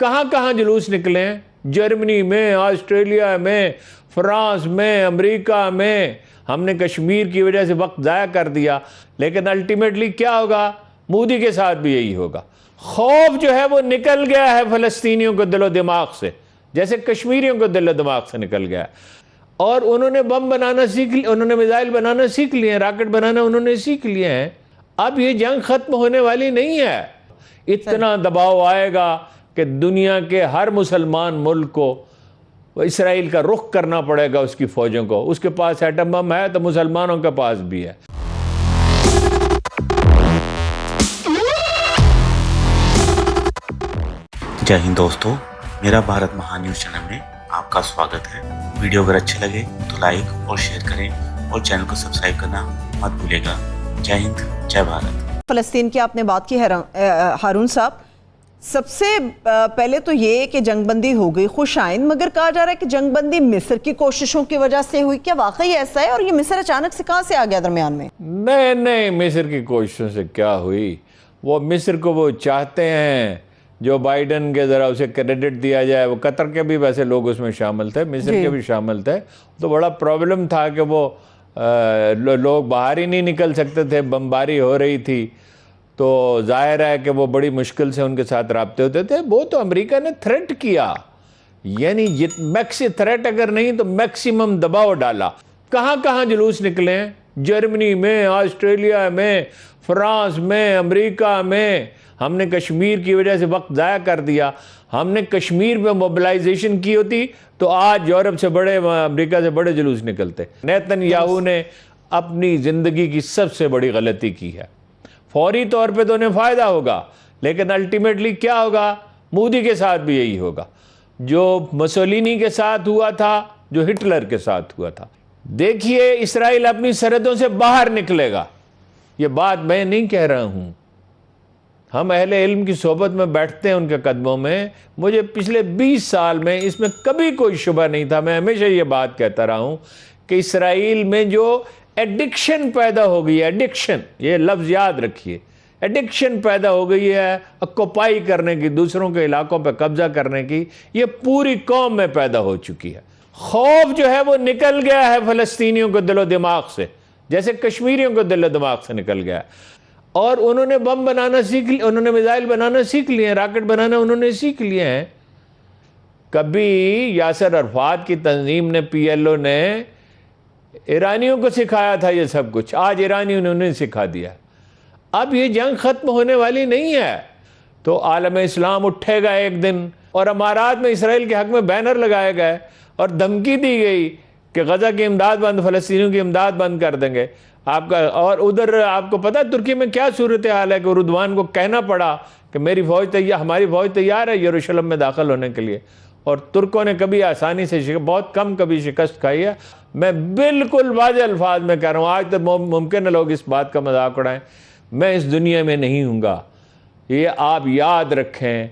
कहाँ कहाँ जुलूस निकले हैं, जर्मनी में, ऑस्ट्रेलिया में, फ्रांस में, अमेरिका में। हमने कश्मीर की वजह से वक्त ज़ाया कर दिया, लेकिन अल्टीमेटली क्या होगा, मोदी के साथ भी यही होगा। खौफ जो है वो निकल गया है फ़लस्तीनियों को दिलो दिमाग से, जैसे कश्मीरियों को दिलो दिमाग से निकल गया। और उन्होंने बम बनाना सीख लिया, उन्होंने मिसाइल बनाना सीख लिए हैं, रॉकेट बनाना उन्होंने सीख लिए हैं। अब ये जंग ख़त्म होने वाली नहीं है। इतना दबाव आएगा कि दुनिया के हर मुसलमान मुल्क को इसराइल का रुख करना पड़ेगा, उसकी फ़ौजों को। उसके पास एटम बम है तो मुसलमानों के पास भी है। जय हिंद दोस्तों, मेरा भारत महान न्यूज़ चैनल में आपका स्वागत है। वीडियो अगर अच्छे लगे तो लाइक और शेयर करें और चैनल को सब्सक्राइब करना मत भूलिएगा। जय हिंद, जय भारत। फ़लस्तीन की आपने बात की हारून साहब, सबसे पहले तो ये कि जंगबंदी हो गई, खुश आइंद, मगर कहा जा रहा है कि जंगबंदी मिस्र की कोशिशों की वजह से हुई। क्या वाकई ऐसा है? और ये मिस्र अचानक से कहाँ से आ गया दरमियान में? नहीं, मिस्र की कोशिशों से क्या हुई। वो मिस्र को वो चाहते हैं जो बाइडन के ज़रा उसे क्रेडिट दिया जाए। वो कतर के भी वैसे लोग उसमें शामिल थे, मिस्र के भी शामिल थे। तो बड़ा प्रॉब्लम था कि वो लोग बाहर ही नहीं निकल सकते थे, बमबारी हो रही थी। तो जाहिर है कि वो बड़ी मुश्किल से उनके साथ राब्ते होते थे। वो तो अमेरिका ने थ्रेट किया, यानी मैक्सी थ्रेट अगर नहीं तो मैक्सिमम दबाव डाला। कहाँ कहाँ जुलूस निकले हैं, जर्मनी में, ऑस्ट्रेलिया में, फ्रांस में, अमेरिका में। हमने कश्मीर की वजह से वक्त ज़ाया कर दिया। हमने कश्मीर में मोबिलाइजेशन की होती तो आज यूरोप से बड़े, अमेरिका से बड़े जुलूस निकलते। नेतन्याहू ने अपनी ज़िंदगी की सबसे बड़ी गलती की है। फौरी तौर पे तो उन्हें फ़ायदा होगा, लेकिन अल्टीमेटली क्या होगा, मोदी के साथ भी यही होगा। जो मुसोलिनी के साथ हुआ था, जो हिटलर के साथ हुआ था। देखिए, इसराइल अपनी सरहदों से बाहर निकलेगा। ये बात मैं नहीं कह रहा हूँ, हम अहले इल्म की सोबत में बैठते हैं उनके कदमों में। मुझे पिछले 20 साल में इसमें कभी कोई शुबा नहीं था। मैं हमेशा ये बात कहता रहा हूँ कि इसराइल में जो एडिक्शन पैदा हो गई है, एडिक्शन, ये लफ्ज़ याद रखिए, एडिक्शन पैदा हो गई है ऑक्युपाई करने की, दूसरों के इलाकों पर कब्जा करने की, ये पूरी कौम में पैदा हो चुकी है। खौफ जो है वो निकल गया है फ़लस्तीनियों को दिलो दिमाग से, जैसे कश्मीरियों को दिलो दिमाग से निकल गया। और उन्होंने बम बनाना सीख लिया, उन्होंने मिसाइल बनाना सीख लिए हैं, रॉकेट बनाना उन्होंने सीख लिए हैं। कभी यासर अरफात की तंजीम ने, PLO ने ईरानियों को सिखाया था ये सब कुछ, आज ईरानियों ने उन्हें सिखा दिया। अब ये जंग ख़त्म होने वाली नहीं है। तो आलम इस्लाम उठेगा एक दिन, और अमारात में इसराइल के हक़ में बैनर लगाए गए और धमकी दी गई कि गज़ा की इमदाद बंद, फ़लस्तीनियों की इमदाद बंद कर देंगे आपका। और उधर आपको पता है तुर्की में क्या सूरत हाल है कि रुदवान को कहना पड़ा कि मेरी फ़ौज तैयार, हमारी फ़ौज तैयार है यरूशलेम में दाखिल होने के लिए। और तुर्कों ने कभी आसानी से बहुत कम कभी शिकस्त खाई है। मैं बिल्कुल वाज़ेह अल्फाज में कह रहा हूँ, आज तो मुमकिन है लोग इस बात का मजाक उड़ाएं, मैं इस दुनिया में नहीं हूँगा, ये आप याद रखें।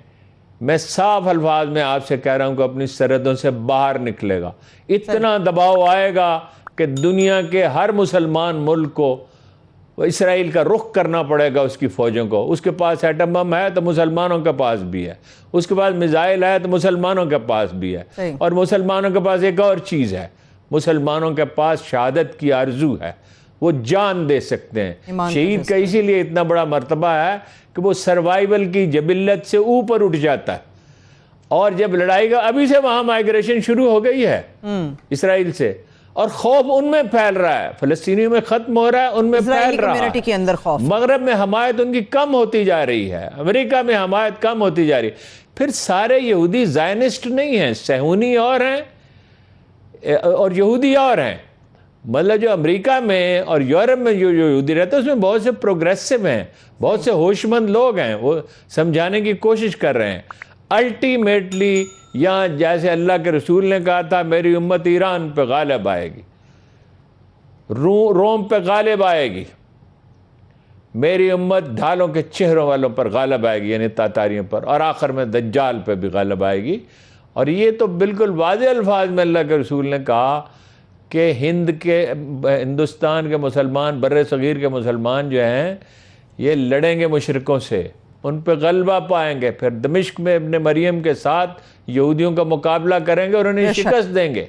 मैं साफ अल्फाज में आपसे कह रहा हूँ कि अपनी सरहदों से बाहर निकलेगा। इतना दबाव आएगा कि दुनिया के हर मुसलमान मुल्क को इसराइल का रुख करना पड़ेगा, उसकी फ़ौजों को। उसके पास एटम बम है तो मुसलमानों के पास भी है, उसके पास मिसाइल है तो मुसलमानों के पास भी है। और मुसलमानों के पास एक और चीज़ है, मुसलमानों के पास शहादत की आरजू है, वो जान दे सकते हैं। शहीद का इसीलिए इतना बड़ा मर्तबा है कि वो सर्वाइवल की जबिल्लत से ऊपर उठ जाता है। और जब लड़ाई का, अभी से वहाँ माइग्रेशन शुरू हो गई है इसराइल से, और खौफ उनमें फैल रहा है, फ़लस्तीनियों में ख़त्म हो रहा है, उनमें फैल रहा है के अंदर खौफ। मगरब में हमायत उनकी कम होती जा रही है, अमेरिका में हमायत कम होती जा रही है। फिर सारे यहूदी ज़ायनिस्ट नहीं हैं, सहूनी और हैं और यहूदी और हैं। मतलब जो अमेरिका में और यूरोप में जो यहूदी रहते हैं उसमें बहुत से प्रोग्रेसिव हैं, बहुत से होशमंद लोग हैं, वो समझाने की कोशिश कर रहे हैं। अल्टीमेटली यहाँ जैसे अल्लाह के रसूल ने कहा था, मेरी उम्मत ईरान पे गालिब आएगी, रोम पे गालिब आएगी, मेरी उम्मत ढालों के चेहरों वालों पर गालिब आएगी, यानी तातारियों पर, और आखिर में दज्जाल पे भी गालिब आएगी। और ये तो बिल्कुल वाज़ेह अल्फाज में अल्लाह के रसूल ने कहा कि हिंदुस्तान के मुसलमान, बर्रे सगीर के मुसलमान जो हैं ये लड़ेंगे मुशरिकों से, उन पे गलबा पाएंगे, फिर दमिश्क में इब्न मरियम के साथ यहूदियों का मुकाबला करेंगे और उन्हें शिकस्त देंगे।